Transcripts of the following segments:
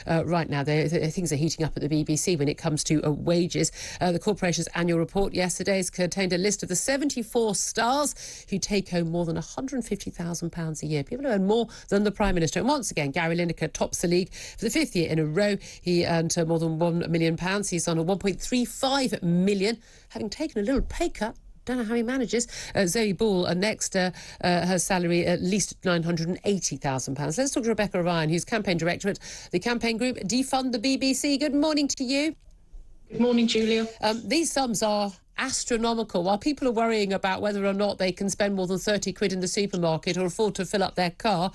right now. Things are heating up at the BBC when it comes to wages. The corporation's annual report yesterday has contained a list of the 74 stars who take home more than £150,000 a year. People who earn more than the Prime Minister. And once again, Gary Lineker tops the league for the 5th year in a row. He earned more than £1 million. He's on a £1.35 million, having taken a little pay cut. Don't know how he manages. Zoe Ball next, her salary at least £980,000. Let's talk to Rebecca Ryan, who's campaign director at the campaign group Defund the BBC. Good morning to you. Good morning, Julia. These sums are astronomical. While people are worrying about whether or not they can spend more than 30 quid in the supermarket or afford to fill up their car,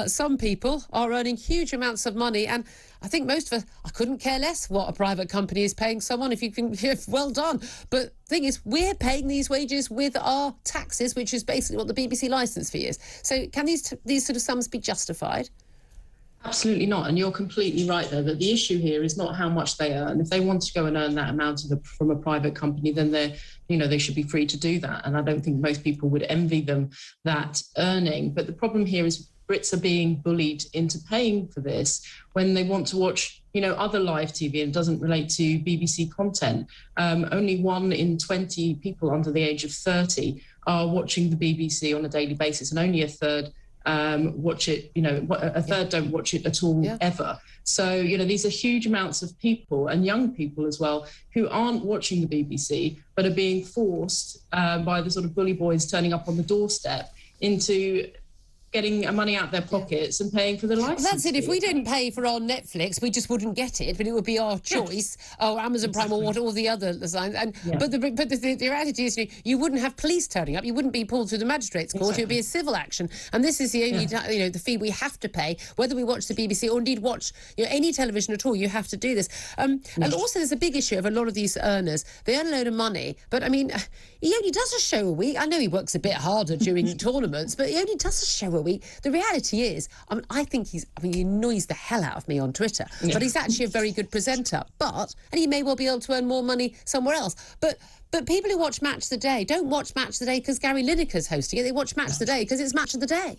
some people are earning huge amounts of money, and I think most of us, I couldn't care less what a private company is paying someone. If you can, well done. But the thing is, we're paying these wages with our taxes, which is basically what the BBC licence fee is. So can these sort of sums be justified? Absolutely not. And you're completely right there, that the issue here is not how much they earn. If they want to go and earn that amount from a private company, then they should be free to do that. And I don't think most people would envy them that earning. But the problem here is Brits are being bullied into paying for this when they want to watch, other live TV and it doesn't relate to BBC content. Only 1 in 20 people under the age of 30 are watching the BBC on a daily basis, and only a third watch it, a third don't watch it at all ever. So, these are huge amounts of people, and young people as well, who aren't watching the BBC but are being forced by the sort of bully boys turning up on the doorstep into getting money out their pockets and paying for the license. Well, that's it. If we didn't pay for our Netflix, we just wouldn't get it, but it would be our choice, or Amazon Prime, or all the other signs. But the reality is, you wouldn't have police turning up. You wouldn't be pulled through the magistrates' court. It would be a civil action, and this is the only, the fee we have to pay, whether we watch the BBC or indeed watch any television at all. You have to do this. And also, there's a big issue of a lot of these earners. They earn a load of money, but I mean, he only does a show a week. I know he works a bit harder during tournaments, but he only does a show a week. The reality is, I think he annoys the hell out of me on Twitter, but he's actually a very good presenter. And he may well be able to earn more money somewhere else. But people who watch Match of the Day don't watch Match of the Day because Gary Lineker's hosting it. They watch Match of the Day because it's Match of the Day.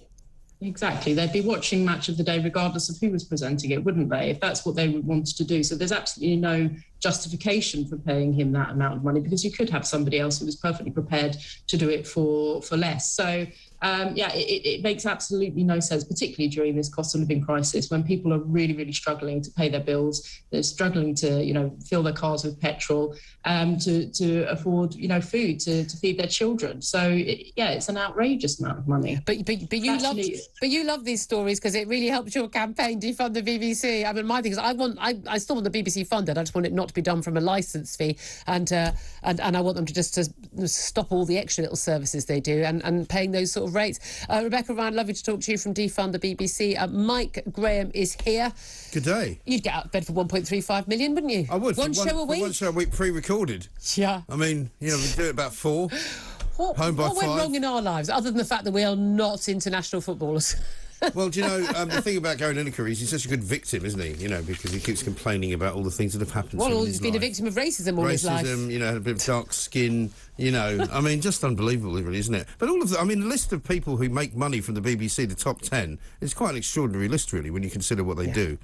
Exactly. They'd be watching Match of the Day regardless of who was presenting it, wouldn't they, if that's what they would want to do? So there's absolutely no justification for paying him that amount of money, because you could have somebody else who was perfectly prepared to do it for less. So it makes absolutely no sense, particularly during this cost of living crisis, when people are really, really struggling to pay their bills. They're struggling to, fill their cars with petrol, to afford, food to feed their children. So it's an outrageous amount of money. But you love these stories because it really helps your campaign defund the BBC. I mean, my thing is, I still want the BBC funded. I just want it not to be done from a licence fee, and I want them to just to stop all the extra little services they do and paying those sort of rates. Rebecca Ryan, lovely to talk to you from Defund the BBC. Mike Graham is here. Good day. You'd get out of bed for 1.35 million, wouldn't you? I would. One show a week? One show a week pre-recorded. Yeah. I mean, we do it about 4. Home by 5. What went wrong in our lives, other than the fact that we are not international footballers? Well, do you know, the thing about Gary Lineker is he's such a good victim, isn't he? Because he keeps complaining about all the things that have happened to him in his he's been life. a victim of racism all his life. Racism, had a bit of dark skin, I mean, just unbelievable, really, isn't it? But all of the list of people who make money from the BBC, the top 10, is quite an extraordinary list, really, when you consider what they do.